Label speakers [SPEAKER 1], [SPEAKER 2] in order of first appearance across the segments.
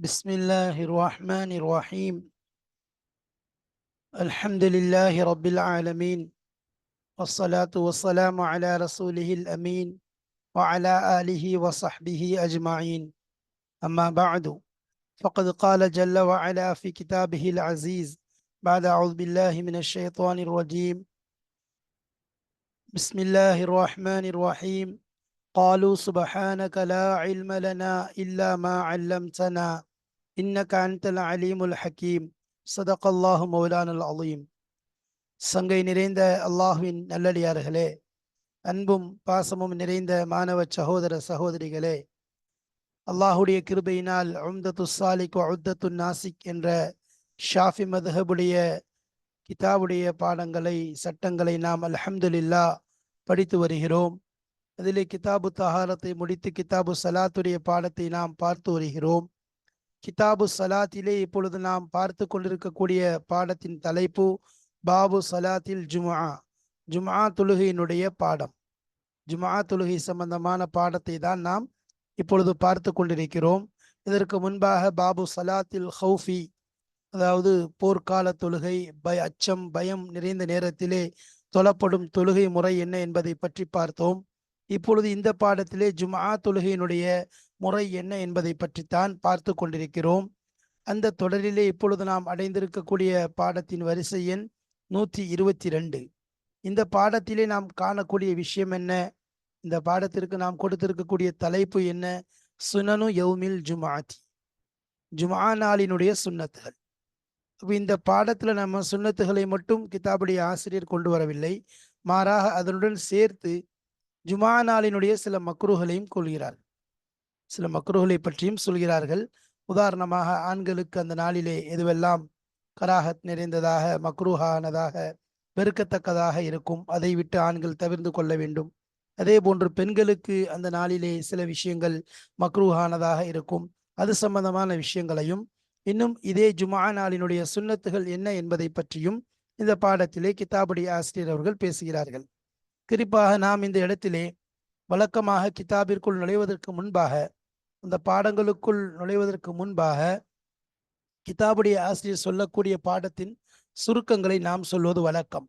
[SPEAKER 1] بسم الله الرحمن الرحيم. الحمد لله رب العالمين، والصلاة والسلام على رسوله الأمين وعلى آله وصحبه أجمعين. أما بعد، فقد قال جل وعلا في كتابه العزيز بعد أعوذ بالله من الشيطان الرجيم. بسم الله الرحمن الرحيم. قالوا سبحانك لا علم لنا إلا ما علمتنا إنك أنت العليم الحكيم. صدق الله مولانا العظيم. சங்கை நிறைந்த அல்லாஹ்வின் நல்லடியார்களே, அன்பும் பாசமும் நிறைந்த மாணவ சகோதர சகோதரிகளே, அல்லாஹுடைய கிருபையினால் உம்தத்து சாலிக் உத்தத்து நாசிக் என்ற ஷாஃபி மதுஹபுடைய கிதாபுடைய பாடங்களை சட்டங்களை நாம் அல்ஹம்துலில்லா படித்து வருகிறோம். அதிலே கிதாபு தஹாரத்தை முடித்து கிதாபு சலாத்துடைய பாடத்தை நாம் பார்த்து வருகிறோம். கிதாபு சலாத்திலே இப்பொழுது நாம் பார்த்து கொண்டிருக்கக்கூடிய பாடத்தின் தலைப்பு பாபு சலாத்தில் ஜும்ஆ, ஜும்ஆ தொழுகையினுடைய பாடம். ஜும்ஆ தொழுகை சம்பந்தமான பாடத்தை தான் நாம் இப்பொழுது பார்த்து கொண்டிருக்கிறோம். இதற்கு முன்பாக பாபு சலாத்தில் ஹவுஃபி, அதாவது போர்க்கால தொழுகை, அச்சம் பயம் நிறைந்த நேரத்திலே தொழப்படும் தொழுகை முறை என்ன என்பதை பற்றி பார்த்தோம். இப்பொழுது இந்த பாடத்திலே ஜும்ஆ தொழுகையினுடைய முறை என்ன என்பதை பற்றித்தான் பார்த்து கொண்டிருக்கிறோம். அந்த தொடரிலே இப்பொழுது நாம் அடைந்திருக்கக்கூடிய பாடத்தின் வரிசை எண் 122. இந்த பாடத்திலே நாம் காணக்கூடிய விஷயம் என்ன? இந்த பாடத்திற்கு நாம் கொடுத்திருக்கக்கூடிய தலைப்பு என்ன? சுனனு யௌமில் ஜும்ஆத்தி, ஜும்ஆ நாளினுடைய சுன்னத்துகள். இந்த பாடத்துல நம்ம சுன்னத்துகளை மட்டும் கிதாபுடைய ஆசிரியர் கொண்டு வரவில்லை, மாறாக அதனுடன் சேர்த்து ஜும்ஆ நாளினுடைய சில மக்ரூஹையும் கொள்கிறார். சில மக்ரூஹை பற்றியும் சொல்கிறார்கள். உதாரணமாக, ஆண்களுக்கு அந்த நாளிலே எதுவெல்லாம் கராஹத் நிறைந்ததாக, மக்ரூஹானதாக, வெறுக்கத்தக்கதாக இருக்கும், அதை விட்டு ஆண்கள் தவிர்த்து கொள்ள வேண்டும். அதே போன்று பெண்களுக்கு அந்த நாளிலே சில விஷயங்கள் மக்ரூஹானதாக இருக்கும், அது சம்பந்தமான விஷயங்களையும், இன்னும் இதே ஜும்ஆ நாளினுடைய சுன்னத்துகள் என்ன என்பதை பற்றியும் இந்த பாடத்திலே கிதாபுடைய ஆசிரியர் அவர்கள் பேசுகிறார்கள். குறிப்பாக நாம் இந்த இடத்திலே வழக்கமாக கிதாபிற்குள் நுழைவதற்கு முன்பாக, அந்த பாடங்களுக்குள் நுழைவதற்கு முன்பாக கிதாபுடைய ஆசிரியர் சொல்லக்கூடிய பாடத்தின் சுருக்கங்களை நாம் சொல்வது வழக்கம்.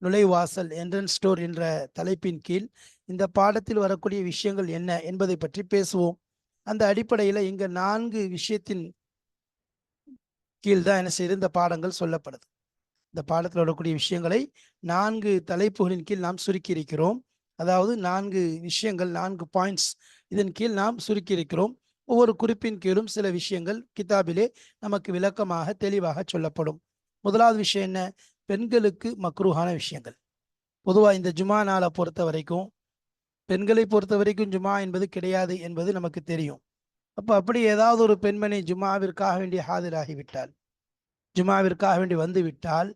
[SPEAKER 1] நுழைவாசல், என்ட்ரன்ஸ் ஸ்டோர் என்ற தலைப்பின் கீழ் இந்த பாடத்தில் வரக்கூடிய விஷயங்கள் என்ன என்பதை பற்றி பேசுவோம். அந்த அடிப்படையில் இங்க 4 விஷயத்தின் கீழ் தான் என்ன செய்து இந்த பாடங்கள் சொல்லப்படுது. இந்த பாடத்தில் வரக்கூடிய விஷயங்களை 4 தலைப்புகளின் கீழ் நாம் சுருக்கி இருக்கிறோம். அதாவது 4 விஷயங்கள், 4 பாயிண்ட்ஸ் இதன் கீழ் நாம் சுருக்கி இருக்கிறோம். ஒவ்வொரு குறிப்பின் கீழும் சில விஷயங்கள் கிதாபிலே நமக்கு விளக்கமாக தெளிவாக சொல்லப்படும். முதலாவது விஷயம் என்ன? பெண்களுக்கு மக்ரூஹான விஷயங்கள். பொதுவாக இந்த ஜும்ஆ நாளை பொறுத்த வரைக்கும், பெண்களை பொறுத்த வரைக்கும் ஜும்ஆ என்பது கிடையாது என்பது நமக்கு தெரியும். அப்படி ஏதாவது ஒரு பெண்மணி ஜும்ஆவிற்காக வேண்டி ஆகிவிட்டால், ஜும்ஆவிற்காக வேண்டி வந்து விட்டால்,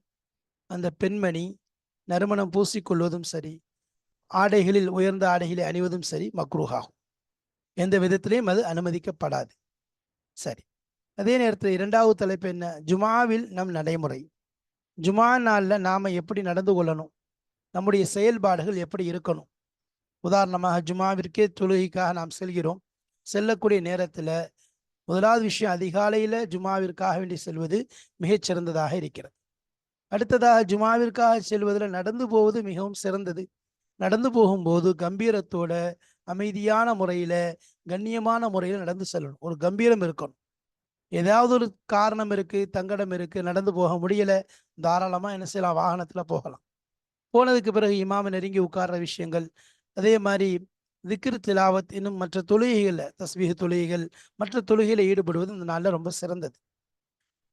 [SPEAKER 1] அந்த பெண்மணி நறுமணம் பூசிக்கொள்வதும் சரி, ஆடைகளில் உயர்ந்த ஆடைகளை அணிவதும் சரி மக்ரூஹாகும். எந்த விதத்திலையும் அது அனுமதிக்கப்படாது. சரி, அதே நேரத்தில் 2வது தலைப்பு என்ன? ஜும்ஆவில் நம் நடைமுறை. ஜும்ஆ நாளில் நாம் எப்படி நடந்து கொள்ளணும், நம்முடைய செயல்பாடுகள் எப்படி இருக்கணும். உதாரணமாக, ஜும்ஆவிற்கே தொழுகைக்காக நாம் செல்கிறோம். செல்லக்கூடிய நேரத்தில் முதலாவது விஷயம், அதிகாலையில் ஜும்ஆவிற்காக வேண்டி செல்வது மிகச்சிறந்ததாக இருக்கிறது. அடுத்ததாக, ஜும்ஆவிற்காக செல்வதில் நடந்து போவது மிகவும் சிறந்தது. நடந்து போகும்போது கம்பீரத்தோட, அமைதியான முறையில், கண்ணியமான முறையில் நடந்து செல்லணும். ஒரு கம்பீரம் இருக்கணும். ஏதாவது ஒரு காரணம் இருக்கு, தங்கடம் இருக்கு, நடந்து போக முடியல, தாராளமா என்ன செய்யலாம்? வாகனத்துல போகலாம். போனதுக்கு பிறகு இமாம நெருங்கி உட்கார்ற விஷயங்கள், அதே மாதிரி திக்ர் திலாவத், இன்னும் மற்ற தொழுகைகள்ல, தஸ்பீஹ் தொழுகைகள், மற்ற தொழுகையில ஈடுபடுவது இந்த நாளில் ரொம்ப சிறந்தது.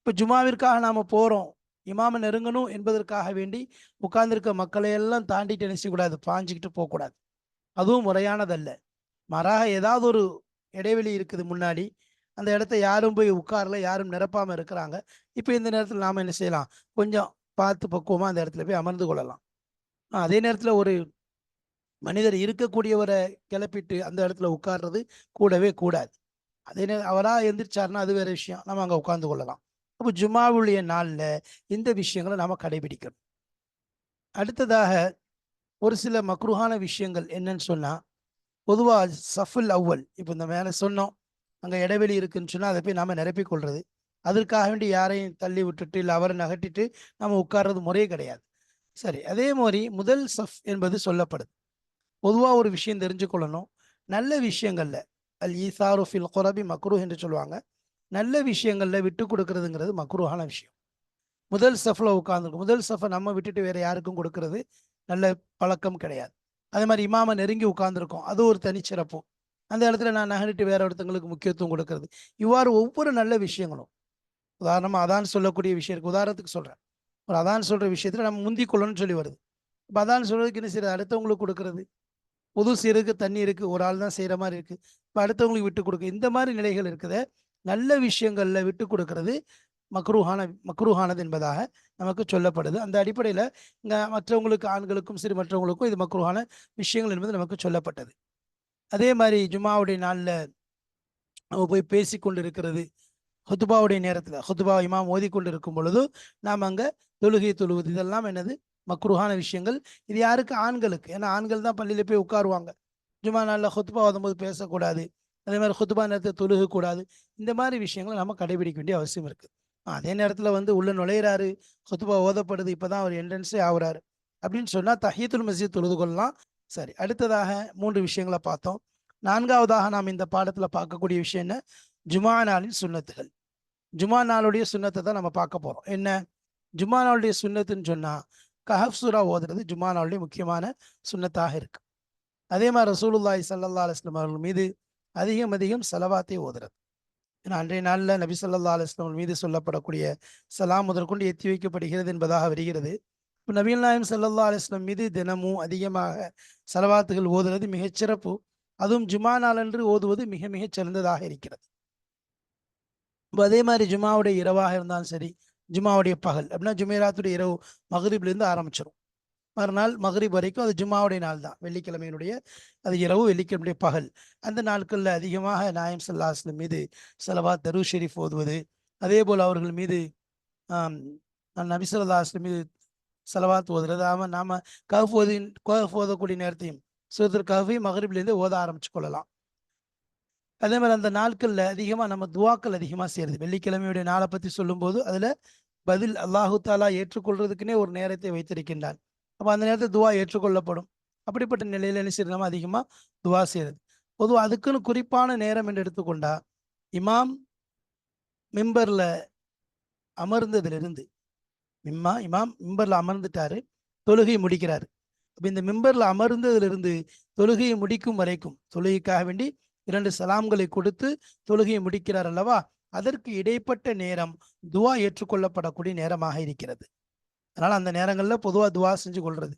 [SPEAKER 1] இப்போ ஜும்ஆவிற்காக நாம போறோம், இமாம நெருங்கணும் என்பதற்காக வேண்டி உட்கார்ந்துருக்க மக்களை எல்லாம் தாண்டிட்டு என்ன செய்யக்கூடாது? பாஞ்சிக்கிட்டு போகக்கூடாது. அதுவும் முறையானதல்ல. மாறாக ஏதாவது ஒரு இடைவெளி இருக்குது முன்னாடி, அந்த இடத்த யாரும் போய் உட்காரல, யாரும் நிரப்பாமல் இருக்கிறாங்க. இப்போ இந்த நேரத்தில் நாம் என்ன செய்யலாம்? கொஞ்சம் பார்த்து பக்குவமாக அந்த இடத்துல போய் அமர்ந்து கொள்ளலாம். அதே நேரத்தில் ஒரு மனிதர் இருக்கக்கூடியவரை கிளப்பிட்டு அந்த இடத்துல உட்கார்றது கூடவே கூடாது. அதே நேரம் அவராக எந்திரிச்சாருன்னா அது வேற விஷயம், நம்ம அங்கே உட்கார்ந்து கொள்ளலாம். அப்போ ஜும்ஆவுடைய நாளில் இந்த விஷயங்களை நாம் கடைபிடிக்கணும். அடுத்ததாக, ஒரு சில மக்ரூஹான விஷயங்கள் என்னன்னு சொன்னால், பொதுவாக சஃபுல் அவ்வல், இப்போ இந்த மேலே சொன்னோம், அங்கே இடைவெளி இருக்குன்னு சொன்னால் அதை போய் நாம் நிரப்பிக் கொள்வது. அதற்காக வேண்டி யாரையும் தள்ளி விட்டுட்டு இல்லை அவரை நகட்டிட்டு நம்ம உட்கார்றது முறையே கிடையாது. சரி, அதே மாதிரி முதல் சஃப் என்பது சொல்லப்படுது. பொதுவாக ஒரு விஷயம் தெரிஞ்சு கொள்ளணும். நல்ல விஷயங்கள்ல அல் ஈசாரு ஃபில் குரபி மக்ரூஹ் என்று சொல்லுவாங்க. நல்ல விஷயங்கள்ல விட்டு கொடுக்கறதுங்கிறது மக்ரூஹான விஷயம். முதல் சஃப்ல உட்காந்துருக்கும், முதல் சஃபை நம்ம விட்டுட்டு வேற யாருக்கும் கொடுக்கறது நல்ல பழக்கம் கிடையாது. அதே மாதிரி இமாம நெருங்கி உட்கார்ந்துருக்கோம், அது ஒரு தனிச்சிறப்பு. அந்த இடத்துல நான் நகரிட்டு வேற ஒருத்தங்களுக்கு முக்கியத்துவம் கொடுக்கறது. இவ்வாறு ஒவ்வொரு நல்ல விஷயங்களும், உதாரணமாக அதான் சொல்லக்கூடிய விஷயம் இருக்கு. உதாரணத்துக்கு சொல்றேன், ஒரு அதான் சொல்ற விஷயத்துல நம்ம முந்திக் கொள்ளணும்னு சொல்லி வருது. இப்போ அதான் சொல்றதுக்கு என்ன செய்யறது, அடுத்தவங்களுக்கு கொடுக்கறது. பொது சீருக்கு தண்ணி இருக்கு, ஒரு ஆள் தான் செய்யற மாதிரி இருக்கு, இப்போ அடுத்தவங்களுக்கு விட்டு கொடுக்க, இந்த மாதிரி நிலைகள் இருக்குது. நல்ல விஷயங்கள்ல விட்டு கொடுக்கறது மக்ரூஹானது என்பதாக நமக்கு சொல்லப்படுது. அந்த அடிப்படையில் இங்க மற்றவங்களுக்கு, ஆண்களுக்கும் சரி மற்றவங்களுக்கும் இது மக்ரூஹான விஷயங்கள் என்பது நமக்கு சொல்லப்பட்டது. அதே மாதிரி ஜும்மாவுடைய நாளில் நம்ம போய் பேசி கொண்டு இருக்கிறது, ஹுத்துபாவுடைய நேரத்தில் ஹுத்துபா இமாம் ஓதி கொண்டு இருக்கும் பொழுது நாம் அங்கே தொழுகை தொழுவது, இதெல்லாம் என்னது மக்ரூஹான விஷயங்கள். இது யாருக்கு, ஆண்களுக்கு. ஏன்னா ஆண்கள் தான் பள்ளியில் போய் உட்காருவாங்க. ஜும்மா நாளில் ஹுத்துபா ஓதும்போது பேசக்கூடாது, அதே மாதிரி ஹுத்துபா நேரத்தில் தொழுகக்கூடாது. இந்த மாதிரி விஷயங்களை நம்ம கடைபிடிக்க வேண்டிய அவசியம் இருக்குது. அதே நேரத்தில் வந்து உள்ள நுழையிறாரு, ஹுத்துபா ஓதப்படுது, இப்போதான் அவர் என்ட்ரன்ஸே ஆகுறாரு அப்படின்னு சொன்னால் தஹியத்துல் மஸ்ஜித் தொழுது கொள்ளலாம். சரி, அடுத்ததாக 3 விஷயங்களை பார்த்தோம். நான்காவதாக நாம் இந்த பாடத்தில் பார்க்கக்கூடிய விஷயம் என்ன, ஜுமா நாளின் சுன்னத்துகள். ஜுமா நாளுடைய சுன்னத்தை தான் நம்ம பார்க்க போறோம். என்ன ஜுமா நாளுடைய சுன்னத்துன்னு சொன்னா, கஹஃப் சூரா ஓதுறது ஜுமா நாளுடைய முக்கியமான சுன்னத்தாக இருக்கு. அதே மாதிரி ரசூலுல்லாஹி ஸல்லல்லாஹு அலைஹி வஸல்லம் அவர்கள் மீது அதிகம் அதிகம் ஸலவாத்தை ஓதுறது. ஏன்னா அன்றைய நாளில் நபி ஸல்லல்லாஹு அலைஹி வஸல்லம் மீது சொல்லப்படக்கூடிய சலாம் முதற்கொண்டு எத்தி வைக்கப்படுகிறது என்பதாக வருகிறது. இப்போ நபிகள் நாயகம் ஸல்லல்லாஹு அலைஹி வஸல்லம் மீது தினமும் அதிகமாக ஸலவாத்துகள் ஓதுறது மிகச்சிறப்பு. அதுவும் ஜுமா நாளன்று ஓதுவது மிக மிகச் சிறந்ததாக இருக்கிறது. இப்போ அதே மாதிரி ஜுமாவுடைய இரவாக இருந்தாலும் சரி, ஜுமாவுடைய பகல் அப்படின்னா ஜுமேராத்துடைய இரவு மகரிப்லேருந்து ஆரம்பிச்சிடும், மறுநாள் மகரிப் வரைக்கும் அது ஜும்மாவுடைய நாள் தான். வெள்ளிக்கிழமையினுடைய அது இரவு, வெள்ளிக்கிழமையுடைய பகல். அந்த நாட்களில் அதிகமாக நாயம் ஸல்லல்லாஹு அலைஹி வஸல்லம் மீது ஸலவாத் தரூத் ஷெரீஃப் ஓதுவது, அதே போல் அவர்கள் மீது நபி ஸல்லல்லாஹு அலைஹி வஸல்லம் மீது ஸலவாத் ஓதுறது. நாம கஹஃப் ஓதக்கூடிய நேரத்தையும் சூரத்துல் கஹஃபையும் மகரிப்லேருந்து ஓத ஆரம்பிச்சு கொள்ளலாம். அதே மாதிரி அந்த நாட்களில் அதிகமாக நம்ம துவாக்கள் அதிகமாக செய்கிறது. வெள்ளிக்கிழமையுடைய நாளை பற்றி சொல்லும்போது அதில் பதில் அல்லாஹு தாலா ஏற்றுக்கொள்றதுக்குன்னே ஒரு நேரத்தை வைத்திருக்கின்றான். அப்போ அந்த நேரத்தில் துவா ஏற்றுக்கொள்ளப்படும். அப்படிப்பட்ட நிலையில் என்ன செய்யறது, நம்ம அதிகமாக துவா செய்யறது. பொதுவாக அதுக்குன்னு குறிப்பான நேரம் என்று எடுத்துக்கொண்டா, இமாம் மிம்பர்ல அமர்ந்ததிலிருந்து, இமாம் மிம்பர்ல அமர்ந்துட்டாரு, தொழுகை முடிக்கிறாரு. அப்போ இந்த மிம்பர்ல அமர்ந்ததிலிருந்து தொழுகையை முடிக்கும் வரைக்கும், தொழுகைக்காக வேண்டி 2 சலாம்களை கொடுத்து தொழுகையை முடிக்கிறார் அல்லவா, அதற்கு இடைப்பட்ட நேரம் துவா ஏற்றுக்கொள்ளப்படக்கூடிய நேரமாக இருக்கிறது. அதனால அந்த நேரங்களில் பொதுவாக துவா செஞ்சு கொள்றது.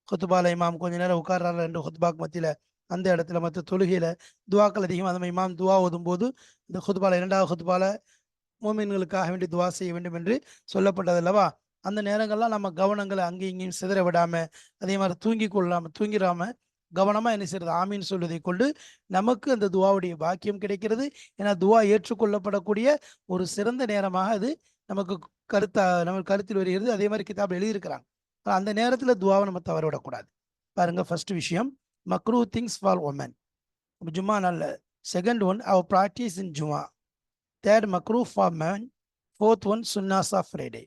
[SPEAKER 1] ஹுத்துபால இமாம் கொஞ்ச நேரம் உட்கார்றாரு, 2 ஹுத்துபாக்கு மத்தியில், அந்த இடத்துல மற்ற தொழுகையில துவாக்கள் அதிகமாக, அந்த இமாம் துவா ஓதும் போது இந்த ஹுத்துபால 2வது ஹுத்துபால மோமின்களுக்காக வேண்டி துவா செய்ய வேண்டும் என்று சொல்லப்பட்டது அல்லவா. அந்த நேரங்கள்லாம் நம்ம கவனங்களை அங்கேயும் இங்கேயும் சிதற விடாம, அதே மாதிரி தூங்கிடாம கவனமா என்ன செய்யறது, ஆமீன் சொல்வதை கொண்டு நமக்கு அந்த துவாவுடைய பாக்கியம் கிடைக்கிறது. ஏன்னா துவா ஏற்றுக்கொள்ளப்படக்கூடிய ஒரு சிறந்த நேரமாக அது நமக்கு நம்ம கருத்தில் வருகிறது. அதே மாதிரி கிதாப் எழுதியிருக்கிறாங்க. அந்த நேரத்துல துவாவை நம்ம தவற விடக்கூடாது. பாருங்க, ஃபர்ஸ்ட் விஷயம் மக்ரூ திங்ஸ் ஃபார் ஒமன். ஜும்மா நல்ல. Second one our practice in ஜும்மா. தேர்ட் மக்ரூ ஃபார் மேன். ஃபோர்த் ஒன் சுன்னாஸ் ஆஃப் ஃப்ரைடே.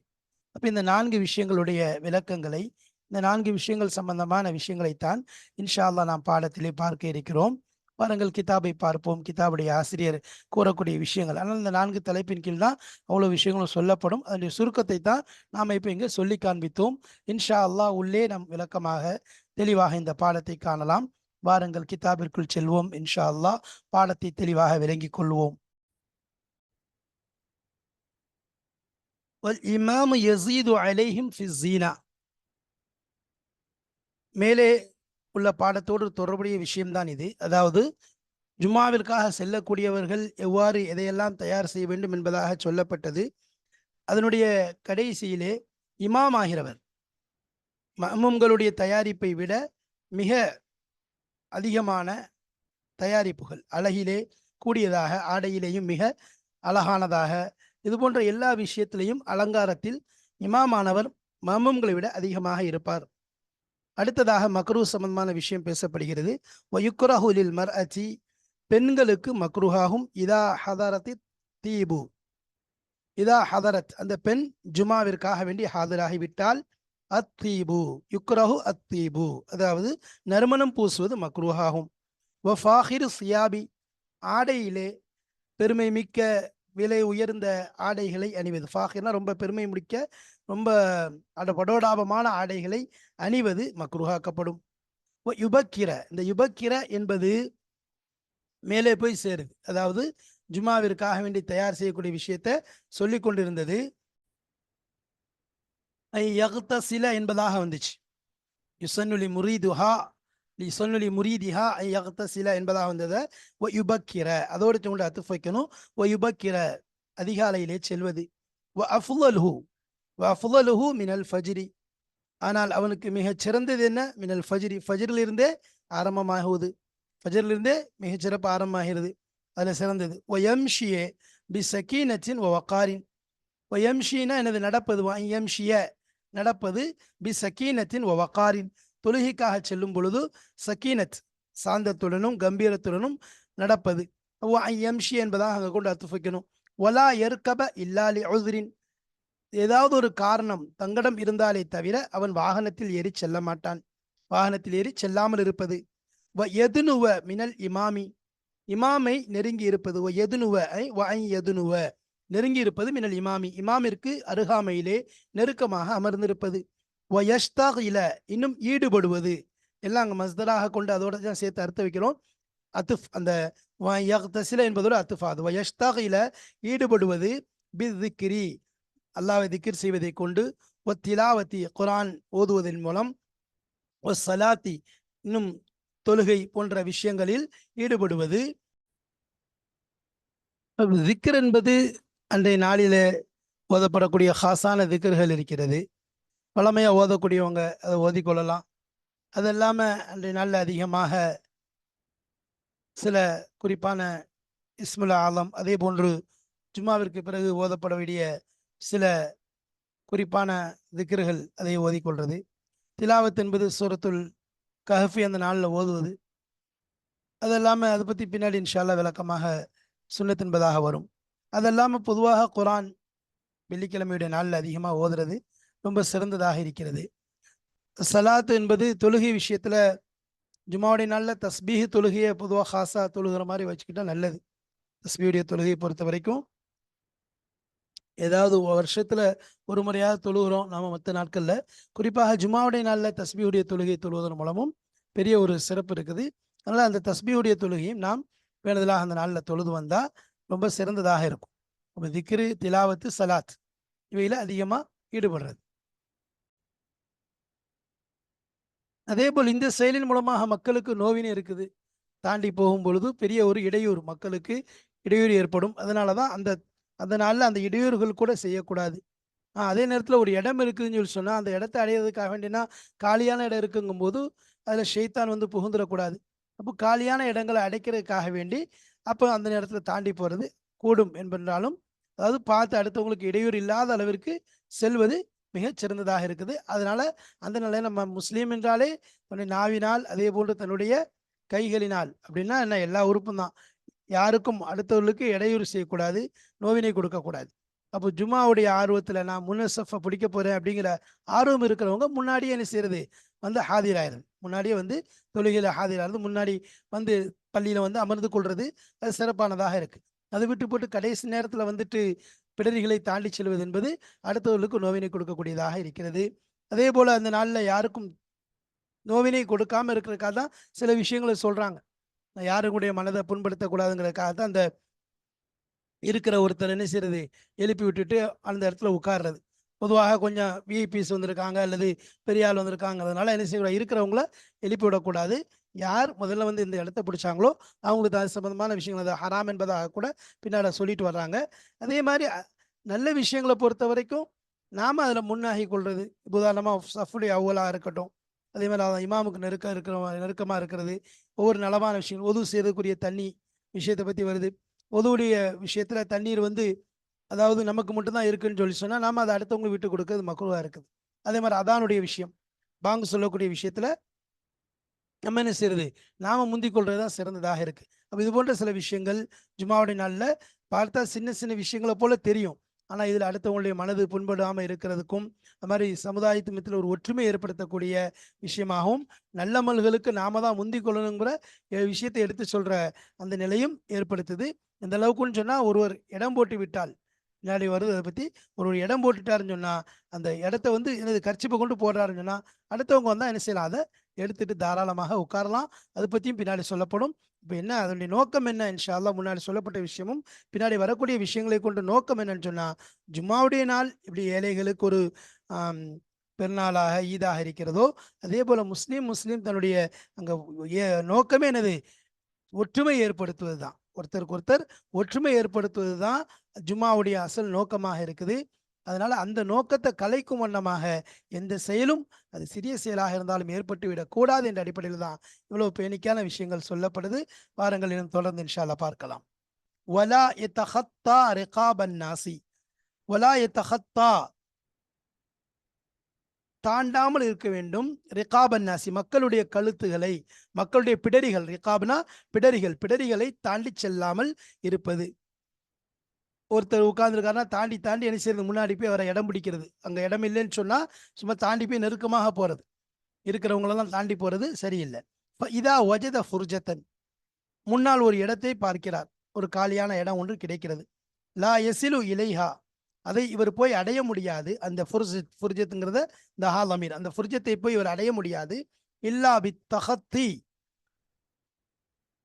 [SPEAKER 1] அப்போ இந்த 4 விஷயங்களுடைய விளக்கங்களை, இந்த 4 விஷயங்கள் சம்பந்தமான விஷயங்களைத்தான் இன்ஷா அல்லாஹ் நாம் பாடத்திலே பார்க்க இருக்கிறோம். பாருங்கள், கிதாபை பார்ப்போம். கிதாபுடைய ஆசிரியர் கூறக்கூடிய விஷயங்கள், ஆனால் இந்த 4 தலைப்பின் கீழ் தான் அவ்வளோ விஷயங்களும் சொல்லப்படும். அதனுடைய சுருக்கத்தை தான் நாம் இப்போ இங்கே சொல்லி காண்பித்தோம். இன்ஷா அல்லாஹ் உள்ளே நாம் விளக்கமாக தெளிவாக இந்த பாடத்தை காணலாம். வாருங்கள் கிதாபிற்குள் செல்வோம். இன்ஷா அல்லாஹ் பாடத்தை தெளிவாக விளங்கிக் கொள்வோம். இமாமு யஸீது அலைஹிம் ஃபி ஸீனா. மேலே உள்ள பாடத்தோடு தொடர்புடைய விஷயம்தான் இது. அதாவது ஜும்மாவிற்காக செல்லக்கூடியவர்கள் எவ்வாறு எதையெல்லாம் தயார் செய்ய வேண்டும் என்பதாக சொல்லப்பட்டது. அதனுடைய கடைசியிலே இமாம் ஆகிறவர் மஅ்மூம்களுடைய தயாரிப்பை விட மிக அதிகமான தயாரிப்புகள், அழகிலே கூடியதாக, ஆடையிலேயும் மிக அழகானதாக, இது போன்ற எல்லா விஷயத்திலையும் அலங்காரத்தில் இமாமானவர் மஅ்மூம்களை விட அதிகமாக இருப்பார். அடுத்ததாக மக்ரூ சம்பந்தமான விஷயம் பேசப்படுகிறது. வயுக்ரஹு லில் மர்அதி பெண்களுக்கு மக்ருஹாகும். இதா ஹதரத்தி தீபு, இதா ஹதரத் அந்த பெண் ஜுமாவிற்காக வேண்டி ஹாதராகிவிட்டால் அத்தீபு யுக்ரஹு அத்தீபு, அதாவது நறுமணம் பூசுவது மக்ரூஹாகும். வஃபாஹிரு சியாபி, ஆடையிலே பெருமை மிக்க விலை உயர்ந்த ஆடைகளை அணிவது. ஃபாஹிர்னா ரொம்ப பெருமை முடிக்க ரொம்ப படோடாபமான ஆடைகளை அணிவது மக்ரூஹாக்கப்படும். யுபக்கிர, இந்த யுபக்கிர என்பது மேலே போய் சேருது. அதாவது ஜுமாவிற்காக வேண்டி தயார் செய்யக்கூடிய விஷயத்தை சொல்லி கொண்டிருந்தது. யக்தசில என்பதாக வந்துச்சு. யுசன்னுலி முரீதுஹா யுசன்னுலி முரீதிஹா யக்தசில என்பதாக வந்ததை யுபக்கிர அதோடு கொண்டு அத்துஃப் வைக்கணும். யுபக்கிர அதிகாலையிலே செல்வது. அஃலுஹு மினல் ஃபஜ்ரி, ஆனால் அவனுக்கு மிகச் சிறந்தது என்ன? மினல் ஃபஜ்ரி, ஃபஜ்ரிலிருந்தே ஆரம்பமாகுவது. ஃபஜ்ரிலிருந்தே மிகச்சிறப்பு ஆரம்பமாகிறது, அதில் சிறந்தது. ஒயம்ஷியே பி சக்கீனத்தின் வக்காரின், ஒயம்ஷினா எனது நடப்பது, எம்ஷிய நடப்பது, பி சக்கீனத்தின் வக்காரின் தொழுகைக்காக செல்லும் பொழுது சக்கீனத் சாந்தத்துடனும் கம்பீரத்துடனும் நடப்பது. எம்ஷி என்பதாக அங்கே கொண்டு அத்துஃபிக்கணும். ஒலா எர்கப இல்லாலி உஸ்ரின், ஏதாவது ஒரு காரணம் தங்கடம் இருந்தாலே தவிர அவன் வாகனத்தில் ஏறி செல்ல மாட்டான், வாகனத்தில் ஏறி செல்லாமல் இருப்பது. எதுனுவ மினல் இமாமி, இமாமை நெருங்கி இருப்பது. எதுனுவ நெருங்கி இருப்பது. மினல் இமாமி, இமாமிற்கு அருகாமையிலே நெருக்கமாக அமர்ந்திருப்பது. இல இன்னும் ஈடுபடுவது. எல்லாம் அங்கே மஸ்தராக கொண்டு அதோட தான் சேர்த்து அர்த்தம் வைக்கிறோம். அத்துஃப் அந்த யக்தசில என்பதோடு அத்துஃப் ஆகுது. இல ஈடுபடுவது. பித்கிரி அல்லாஹ்வை திக்ர் செய்வதை கொண்டு. திலாவத்தி குர்ஆன் ஓதுவதன் மூலம். சலாத்தி இன்னும் தொழுகை போன்ற விஷயங்களில் ஈடுபடுவது. திக்ர் என்பது அன்றைய நாளிலே ஓதப்படக்கூடிய ஹாசான திக்ர்கள் இருக்கிறது. பழமையாக ஓதக்கூடியவங்க அதை ஓதிக்கொள்ளலாம். அது இல்லாமல் அன்றைய நாளில் அதிகமாக சில குறிப்பான இஸ்முல் ஆலம், அதே போன்று ஜும்மாவிற்கு பிறகு ஓதப்பட வேண்டிய சில குறிப்பான திக்ர்கள் அதை ஓதிக்கொள்வது. திலாவத் என்பது சூரத்துல் கஹஃபி அந்த நாளில் ஓதுவது. அது இல்லாமல் அதை பற்றி பின்னாடி இன்ஷா அல்லாஹ் விளக்கமாக சுன்னத் என்பதாக வரும். அது இல்லாமல் பொதுவாக குர்ஆன் வெள்ளிக்கிழமையுடைய நாளில் அதிகமாக ஓதுறது ரொம்ப சிறந்ததாக இருக்கிறது. சலாத் என்பது தொழுகை விஷயத்தில் ஜும்மாவுடைய நாளில் தஸ்பீஹ் தொழுகையை பொதுவாக ஹாஸா தொழுகிற மாதிரி வச்சுக்கிட்டா நல்லது. தஸ்பீஹுடைய தொழுகையை பொறுத்த வரைக்கும் ஏதாவது வருஷத்தில் ஒரு முறையாக தொழுகிறோம் நாம் மற்ற நாட்களில், குறிப்பாக ஜும்மாவுடைய நாளில் தஸ்பீஹுடைய தொழுகையை தொழுவதன் மூலமும் பெரிய ஒரு சிறப்பு இருக்குது. அதனால் அந்த தஸ்பீஹுடைய தொழுகையும் நாம் வேண்டுதலாக அந்த நாளில் தொழுது வந்தால் ரொம்ப சிறந்ததாக இருக்கும். அப்போ திக்ரு, திலாவத்து, சலாத் இவையில் அதிகமாக ஈடுபடுறது. அதே போல் இந்த செயலின் மூலமாக மக்களுக்கு நோவினை இருக்குது. தாண்டி போகும் பொழுது பெரிய ஒரு இடையூறு, மக்களுக்கு இடையூறு ஏற்படும். அதனால தான் அந்த நாளில் அந்த இடையூறுகள் கூட செய்யக்கூடாது. அதே நேரத்தில் ஒரு இடம் இருக்குதுன்னு சொல்லி சொன்னால் அந்த இடத்த அடையிறதுக்காக வேண்டினா காலியான இடம் இருக்குங்கும் போது அதில் ஷைத்தான் வந்து புகுந்துடக்கூடாது. அப்போ காலியான இடங்களை அடைக்கிறதுக்காக வேண்டி அப்போ அந்த நேரத்தில் தாண்டி போகிறது கூடும் என்பதாலும், அதாவது பார்த்து அடுத்தவங்களுக்கு இடையூறு இல்லாத அளவிற்கு செல்வது மிகச் சிறந்ததாக இருக்குது. அதனால அந்த நிலையில் நம்ம முஸ்லீம் என்றாலே தன்னுடைய நாவினால், அதே போன்று தன்னுடைய கைகளினால், அப்படின்னா என்ன எல்லா உறுப்பும் தான், யாருக்கும் அடுத்தவர்களுக்கு இடையூறு செய்யக்கூடாது, நோவினை கொடுக்கக்கூடாது. அப்போ ஜும்மாவுடைய ஆர்வத்தில் நான் முன்னசஃபை பிடிக்க போகிறேன் அப்படிங்கிற ஆர்வம் இருக்கிறவங்க முன்னாடியே என்ன செய்யறது, வந்து ஹாதிராயிருது. முன்னாடியே வந்து தொழுகையில் ஹாதிராகிறது, முன்னாடி வந்து பள்ளியில் வந்து அமர்ந்து கொள்வது அது சிறப்பானதாக இருக்குது. அதை விட்டு போட்டு கடைசி நேரத்தில் வந்துட்டு பிடரிகளை தாண்டி செல்வது என்பது அடுத்தவர்களுக்கு நோவினை கொடுக்கக்கூடியதாக இருக்கிறது. அதே போல் அந்த நாளில் யாருக்கும் நோவினை கொடுக்காமல் இருக்கிறதுக்காக தான் சில விஷயங்களை சொல்கிறாங்க. யாருக்குடைய மனதை புண்படுத்தக்கூடாதுங்கிறதுக்காக தான் அந்த இருக்கிற ஒருத்தர் என்ன செய்யறது, எழுப்பி விட்டுட்டு அந்த இடத்துல உட்கார்றது. பொதுவாக கொஞ்சம் விஐபிஸ் வந்திருக்காங்க அல்லது பெரிய ஆள் வந்திருக்காங்க, அதனால என்ன செய்யக்கூடாது, இருக்கிறவங்கள எழுப்பி விடக்கூடாது. யார் முதல்ல வந்து இந்த இடத்த பிடிச்சாங்களோ அவங்களுக்கு அது சம்பந்தமான விஷயங்கள், அது ஹராம் என்பதாக கூட பின்னாடி சொல்லிட்டு வர்றாங்க. அதே மாதிரி நல்ல விஷயங்களை பொறுத்த வரைக்கும் நாம் அதில் முன்னாகி கொள்வது. உதாரணமாக சஃபுடைய அவ்வலாக இருக்கட்டும், அதே மாதிரி இமாமுக்கு நெருக்கமாக இருக்கிறது, ஒவ்வொரு நலமான விஷயம், ஒது செய்யக்கூடிய தண்ணி விஷயத்தை பற்றி வருது. ஒதுவுடைய விஷயத்தில் தண்ணீர் வந்து அதாவது நமக்கு மட்டும்தான் இருக்குன்னு சொல்லி சொன்னால் நாம் அதை அடுத்தவங்களுக்கு விட்டு கொடுக்கறது மக்ரூஹா இருக்குது. அதே மாதிரி அதானுடைய விஷயம், பாங்கு சொல்லக்கூடிய விஷயத்தில் நம்ம என்ன செய்யறது, நாம முந்திக் கொள்றது தான் சிறந்ததாக இருக்கு. அப்போ இது போன்ற சில விஷயங்கள் ஜும்மாவுடைய நாளில் பார்த்தா சின்ன சின்ன விஷயங்களை போல தெரியும். ஆனால் இதில் அடுத்தவங்களுடைய மனது புண்படாமல் இருக்கிறதுக்கும் அது மாதிரி சமுதாயத்து மத்தியில் ஒரு ஒற்றுமை ஏற்படுத்தக்கூடிய விஷயமாகவும் நல்லமல்களுக்கு நாம தான் முந்திக் கொள்ளணுங்கிற விஷயத்தை எடுத்து சொல்கிற அந்த நிலையும் ஏற்படுத்துது. இந்த அளவுக்குன்னு சொன்னால் ஒருவர் இடம் போட்டு விட்டால் முன்னாடி வருது, அதை பற்றி ஒரு இடம் போட்டுட்டாருன்னு சொன்னால் அந்த இடத்த வந்து எனது கர்ச்சிப்பை கொண்டு போடுறாருன்னு சொன்னால் அடுத்தவங்க வந்தால் என்ன செய்யலாம், அதை எடுத்துட்டு தாராளமாக உட்காரலாம். அதை பற்றியும் பின்னாடி சொல்லப்படும். இப்போ என்ன அதனுடைய நோக்கம் என்ன, இன்ஷா அல்லாஹ் முன்னாடி சொல்லப்பட்ட விஷயமும் பின்னாடி வரக்கூடிய விஷயங்களை கொண்டு நோக்கம் என்னன்னு சொன்னால், ஜும்மாவுடைய நாள் இப்படி ஏழைகளுக்கு ஒரு பெருநாளாக ஈதாக இருக்கிறதோ அதே போல் முஸ்லீம் தன்னுடைய அங்கே நோக்கமே என்னது, ஒற்றுமை ஏற்படுத்துவது தான். ஒருத்தருக்கு ஒருத்தர் ஒற்றுமை ஏற்படுத்துவது தான் ஜும்மாவுடைய அசல் நோக்கமாக இருக்குது. அதனால அந்த நோக்கத்தை கலைக்கும் வண்ணமாக எந்த செயலும் அது சிறிய செயலாக இருந்தாலும் ஏற்பட்டு விடக்கூடாது என்ற அடிப்படையில் தான் இவ்வளவு பேணிக்கான விஷயங்கள் சொல்லப்படுது. வாரங்கள் இன்னும் தொடர்ந்து இன்ஷா அல்லாஹ் பார்க்கலாம். வலா யதஹத்தா ரிகாபன் நாசி, வலா யதஹத்தா தாண்டாமல் இருக்க வேண்டும். ரிகாபன் நாசி மக்களுடைய கழுத்துகளை, மக்களுடைய பிடரிகள், ரிகாப்னா பிடரிகள், பிடரிகளை தாண்டி செல்லாமல் இருப்பது. ஒருத்தர் உட்கார்ந்துருக்காருன்னா தாண்டி தாண்டி என்ன செய்யறது, முன்னாடி போய் அவரை இடம் பிடிக்கிறது. அங்கே இடம் இல்லைன்னு சொன்னால் சும்மா தாண்டி போய் நெருக்கமாக போகிறது, இருக்கிறவங்களெல்லாம் தாண்டி போகிறது சரியில்லை. இதா வஜத ஃபுர்ஜத்தன், முன்னால் ஒரு இடத்தை பார்க்கிறார், ஒரு காலியான இடம் ஒன்று கிடைக்கிறது. லா யசிலு இலைஹா, அதை இவர் போய் அடைய முடியாது. அந்த ஃபுர்ஜத்துங்கிறத இந்த ஹாலமீர், அந்த ஃபுர்ஜத்தை போய் இவர் அடைய முடியாது. இல்லா பி தஹத்தி,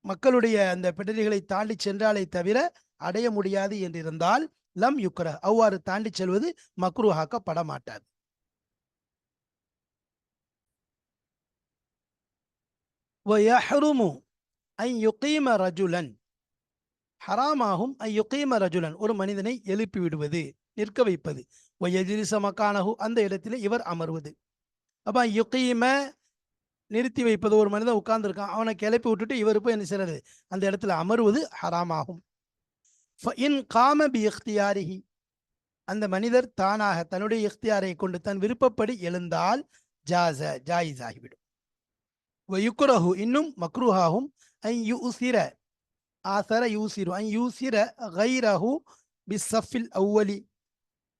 [SPEAKER 1] மக்களுடைய அந்த பிடரிகளை தாண்டி சென்றாலே தவிர அடைய முடியாது என்றிருந்தால் லம் யுக்ர, அவ்வாறு தாண்டி செல்வது மக்ரூஹாக்கப்பட மாட்டாது. வயஹ்ருமு அன் யுகீம ரஜுலன், ஹராமாகும் அன் யுகீம ரஜுலன், ஒரு மனிதனை எழுப்பி விடுவது, நிற்க வைப்பது. வயஜ்லிஸ மகானஹு, அந்த இடத்திலே இவர் அமர்வது. அப்ப யுகீம நிறுத்தி வைப்பது, ஒரு மனிதன் உட்கார்ந்துருக்கான், அவனை கிளப்பி விட்டுட்டு இவர் போய் என்ன செய்யறது, அந்த இடத்துல அமர்வது ஹராமாகும். இன் காம பி இக்தியாரிஹி, அந்த மனிதர் தானாக தன்னுடைய இக்தியாரை கொண்டு தன் விருப்பப்படி எழுந்தால் ஜாஸ, ஜாயிஸ் ஆகிவிடும். வயுக்ரஹு, இன்னும் மக்ரூஹாகும், அன் யூசிர, ஆசர யூசிரு, அன் யூசிர கைரஹு பிஸ்ஸஃபில் அவ்வலி,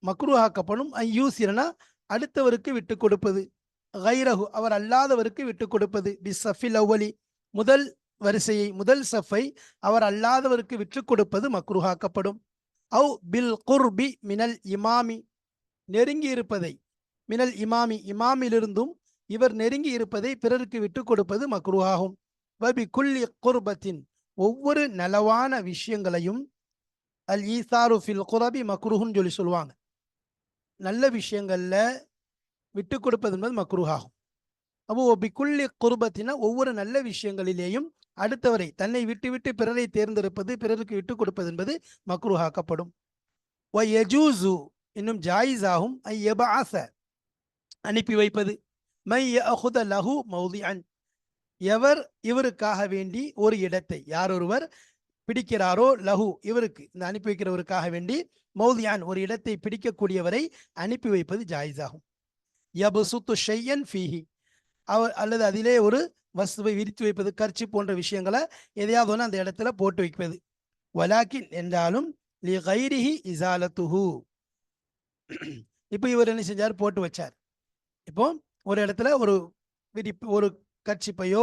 [SPEAKER 1] மக்ரூஹாக்கப்படும். அன் யூசிரனா அடுத்தவருக்கு விட்டு கொடுப்பது, கைரஹு அவர் அல்லாதவருக்கு விட்டு கொடுப்பது, பிஸ்ஸஃபில் அவ்வலி முதல் வரிசையை, முதல் சஃபை அவர் அல்லாதவருக்கு விற்று கொடுப்பது மக்ரூஹாக்கப்படும். அவு பில் குர்பி மினல் இமாமி, நெருங்கி இருப்பதை, மினல் இமாமி இமாமிலிருந்தும் இவர் நெருங்கி இருப்பதை பிறருக்கு விட்டு கொடுப்பது மக்ரூஹாகும். வபி குல்லி குர்பத்தின், ஒவ்வொரு நலவான விஷயங்களையும், அல் ஈசாரு ஃபில் குரபி மக்ரூஹுன்னு சொல்லி சொல்லுவாங்க. நல்ல விஷயங்கள்ல விட்டு கொடுப்பது என்பது மக்ரூஹாகும். அப்போ பிக்குள்ளி குர்பத்தினா ஒவ்வொரு நல்ல விஷயங்களிலேயும் அடுத்தவரை, தன்னை விட்டு விட்டு பிறரை தேர்ந்தெடுப்பது, பிறருக்கு விட்டு கொடுப்பது என்பது மக்ரூஹாக்கப்படும். வயஜூசு, இன்னும் ஜாயிஸாகும், ஐயபாச அனுப்பி வைப்பது, மை யஅஹுத லஹு மௌதிஅன், எவர் இவருக்காக வேண்டி ஒரு இடத்தை, யார் ஒருவர் பிடிக்கிறாரோ, லஹு இவருக்கு, இந்த அனுப்பி வைக்கிறவருக்காக வேண்டி, மௌதிஅன் ஒரு இடத்தை பிடிக்கக்கூடியவரை அனுப்பி வைப்பது ஜாயிஸாகும். யபசுத்து ஷையன் ஃபீஹி, அவர் அல்லது அதிலே ஒரு வஸ்துவை விரித்து வைப்பது, கர்ச்சி போன்ற விஷயங்களை எதையாவது ஒன்று அந்த இடத்துல போட்டு வைப்பது. வலாக்கின், என்றாலும் லி கைரிஹி இசாலத்துஹு, இப்போ இவர் என்ன செஞ்சார், போட்டு வச்சார். இப்போ ஒரு இடத்துல ஒரு ஒரு கர்ச்சிப்பையோ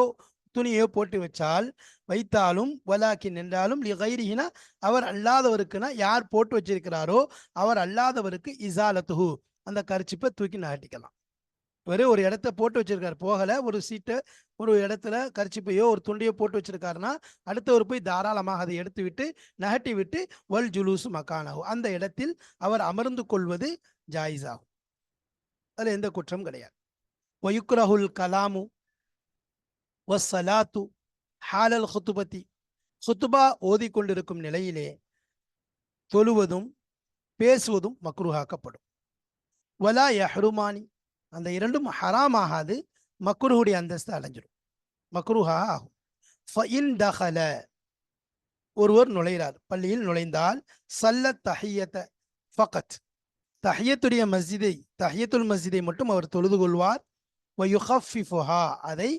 [SPEAKER 1] துணியோ போட்டு வச்சால், வைத்தாலும், வலாக்கின் என்றாலும் லி கைரிஹினா அவர் அல்லாதவருக்குன்னா, யார் போட்டு வச்சிருக்கிறாரோ அவர் அல்லாதவருக்கு இசாலத்துஹு, அந்த கர்ச்சிப்பை தூக்கி நகட்டிக்கலாம். வெறும் ஒரு இடத்த போட்டு வச்சிருக்காரு, போகலை, ஒரு சீட்டை ஒரு இடத்துல கர்ச்சிப்பையோ ஒரு துண்டையோ போட்டு வச்சிருக்காருன்னா அடுத்தவர் போய் தாராளமாக அதை எடுத்து விட்டு நகட்டி விட்டு வல் ஜுலூசு மக்கானஹு, அந்த இடத்தில் அவர் அமர்ந்து கொள்வது ஜாயிஸ் ஆகும். அதில் எந்த குற்றம் கிடையாது. வயுக்ரஹுல் கலாமு வஸ்ஸலாத்து ஹாலல் ஹுத்துபத்தி, ஹுத்துபா ஓதிக்கொண்டிருக்கும் நிலையிலே தொழுவதும் பேசுவதும் மக்ரூஹாக்கப்படும். வலா யஹ்ருமானி, அந்த இரண்டும் ஹராமாகாது, மக்ரூஹுடைய அந்தஸ்து அடைஞ்சிடும், மக்ரூஹா ஆகும். ஃபஇன் தஹல, ஒருவர் நுழைகிறார், பள்ளியில் நுழைந்தால், சல்ல தஹியத ஃபகத், தஹியத்துடைய மஸ்ஜிதை, தஹியத்துல் மஸ்ஜிதை மட்டும் அவர் தொழுது கொள்வார். வயுஹஃபிஃபுஹா, அதை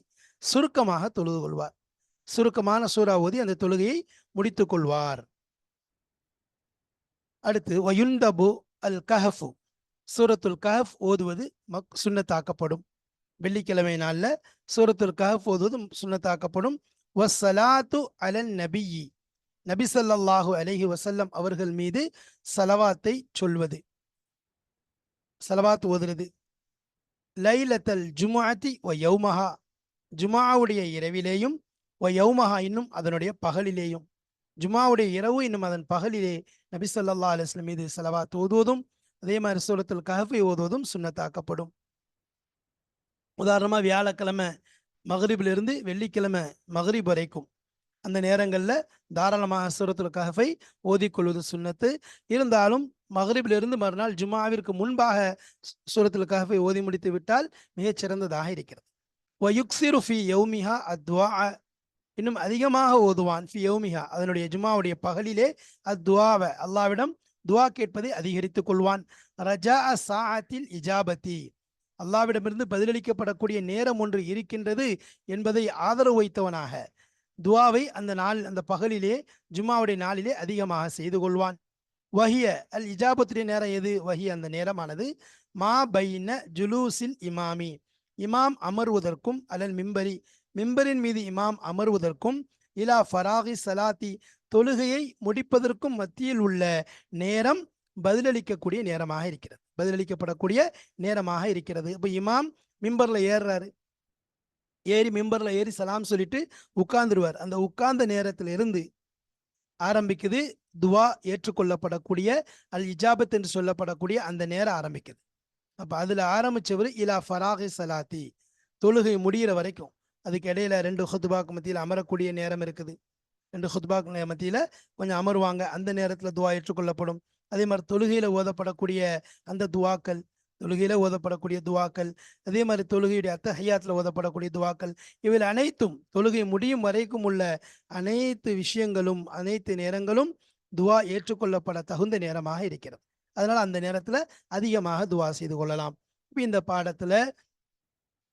[SPEAKER 1] சுருக்கமாக தொழுது கொள்வார். சுருக்கமான சூரா ஓதி அந்த தொழுகையை முடித்துக் கொள்வார். அடுத்து வயுந்தபு அல் கஹஃபு, சூரத்துல் கஹஃப் ஓதுவது சுன்னத்தாக்கப்படும். வெள்ளிக்கிழமை நாள்ல சூரத்துல் கஹஃப் ஓதுவது சுன்னத்தாக்கப்படும். வஸ்ஸலாத்து அலன் நபியி, நபி ஸல்லல்லாஹு அலைஹி வஸல்லம் அவர்கள் மீது சலவாத்தை சொல்வது, சலவாத் ஓதுறது. லைலத்தல் ஜுமுஅத்தி வ யௌமஹா, ஜுமாவுடைய இரவிலேயும், வ யௌமஹா இன்னும் அதனுடைய பகலிலேயும், ஜுமாவுடைய இரவு இன்னும் அதன் பகலிலே நபி ஸல்லல்லாஹு அலைஹி வஸல்லம் மீது ஸலவாத் ஓதுவதும் அதே மாதிரி சூரத்துல் கஹஃபை ஓதுவதும் சுன்னத்தாக்கப்படும். உதாரணமா வியாழக்கிழமை மகரிபிலிருந்து வெள்ளிக்கிழமை மகரிப் வரைக்கும் அந்த நேரங்களில் தாராளமாக சூரத்துல் கஹஃபை ஓதிக்கொள்வது சுன்னத்து. இருந்தாலும் மகரிபிலிருந்து மறுநாள் ஜுமாவிற்கு முன்பாக சூரத்துல் கஹஃபை ஓதி முடித்து விட்டால் மிகச்சிறந்ததாக இருக்கிறது. வயுக்ஸிரு ஃபி யௌமிஹா அத்வா, இன்னும் அதிகமாக ஓதுவான் ஃபி யௌமிஹா, அதனுடைய ஜுமாவுடைய பகலிலே அத்வாவை, அல்லாவிடம் துவா கேட்பதை அதிகரித்துக் கொள்வான். ரஜா சாஅத்தில் இஜாபத்தி, அல்லாவிடமிருந்து பதிலளிக்கப்படக்கூடிய நேரம் ஒன்று இருக்கின்றது என்பதை ஆதரவு வைத்தவனாக துவாவை அந்த நாள், அந்த பகலிலே ஜும்மாவுடைய நாளிலே அதிகமாக செய்து கொள்வான். வஹிய அல் இஜாபத்துடைய நேரம் எது? வஹிய அந்த நேரமானது மா பைன ஜுலூசில் இமாமி, இமாம் அமர்வதற்கும், அலல் மிம்பரி, மிம்பரின் மீது இமாம் அமர்வதற்கும், இலா ஃபராகி சலாத்தி, தொழுகையை முடிப்பதற்கும் மத்தியில் உள்ள நேரம் பதிலளிக்கக்கூடிய நேரமாக இருக்கிறது, பதிலளிக்கப்படக்கூடிய நேரமாக இருக்கிறது. இப்போ இமாம் மிம்பர்ல ஏறுறாரு, ஏறி மிம்பர்ல ஏறி சலாம் சொல்லிட்டு உட்கார்ந்துருவார். அந்த உட்கார்ந்த நேரத்தில் இருந்து ஆரம்பிக்குது துவா ஏற்றுக்கொள்ளப்படக்கூடிய அல் இஜாபத் என்று சொல்லப்படக்கூடிய அந்த நேரம் ஆரம்பிக்குது. அப்ப அதுல ஆரம்பிச்சவர் இலா ஃபராகி சலாத்தி, தொழுகை முடிகிற வரைக்கும். அதுக்கு இடையில 2 ஹுத்பாக்கு மத்தியில் அமரக்கூடிய நேரம் இருக்குது. 2 ஹுத்பாக்கு மத்தியில கொஞ்சம் அமருவாங்க, அந்த நேரத்துல துவா ஏற்றுக்கொள்ளப்படும். அதே மாதிரி தொழுகையில ஓதப்படக்கூடிய அந்த துவாக்கள், தொழுகையில ஓதப்படக்கூடிய துவாக்கள், அதே மாதிரி தொழுகையுடைய அத்தஹியாத்துல ஓதப்படக்கூடிய துவாக்கள், இவைகள் அனைத்தும் தொழுகை முடியும் வரைக்கும் உள்ள அனைத்து விஷயங்களும், அனைத்து நேரங்களும் துவா ஏற்றுக்கொள்ளப்பட தகுந்த நேரமாக இருக்கிறது. அதனால அந்த நேரத்துல அதிகமாக துவா செய்து கொள்ளலாம். இந்த பாடத்துல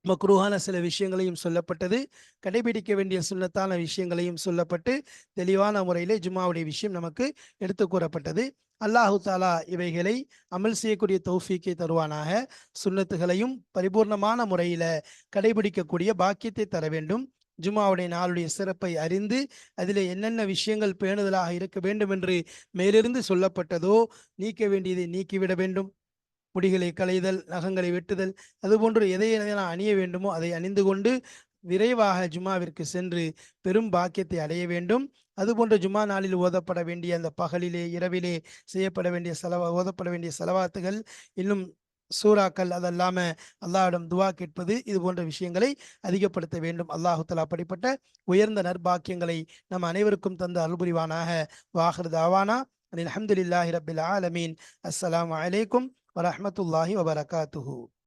[SPEAKER 1] மக்ரூஹான சில விஷயங்களையும் சொல்லப்பட்டது, கடைபிடிக்க வேண்டிய சுன்னத்தான விஷயங்களையும் சொல்லப்பட்டு தெளிவான முறையிலே ஜும்மாவுடைய விஷயம் நமக்கு எடுத்து கூறப்பட்டது. அல்லாஹு தாலா இவைகளை அமல் செய்யக்கூடிய தௌஃபீக்கை தருவானாக. சுன்னத்துகளையும் பரிபூர்ணமான முறையில கடைபிடிக்கக்கூடிய பாக்கியத்தை தர வேண்டும். ஜும்மாவுடைய நாளுடைய சிறப்பை அறிந்து அதில் என்னென்ன விஷயங்கள் பேணுதலாக இருக்க வேண்டும் என்று மேலிருந்து சொல்லப்பட்டதோ நீக்க வேண்டியதை நீக்கிவிட வேண்டும். முடிகளை களைதல், நகங்களை வெட்டுதல், அதுபோன்று எதை அணிய வேண்டுமோ அதை அணிந்து கொண்டு விரைவாக ஜும்மாவிற்கு சென்று பெரும் பாக்கியத்தை அடைய வேண்டும். அதுபோன்ற ஜும்மா நாளில் ஓதப்பட வேண்டிய அந்த பகலிலே இரவிலே செய்யப்பட வேண்டிய ஓதப்பட வேண்டிய செலவாத்துகள், இன்னும் சூறாக்கள், அதல்லாம அல்லாஹ்விடம் துவா கேட்பது, இது போன்ற விஷயங்களை அதிகப்படுத்த வேண்டும். அல்லாஹு தஆலா அப்படிப்பட்ட உயர்ந்த நற்பாக்கியங்களை நம் அனைவருக்கும் தந்து அருள்புரிவானாக. வாஹிர் தாவானா அல்ஹம்துலில்லாஹி ரப்பில் ஆலமீன். அஸ்ஸலாமு அலைக்கும் வரஹ்மத்துல்லாஹி வபரகாத்துஹு.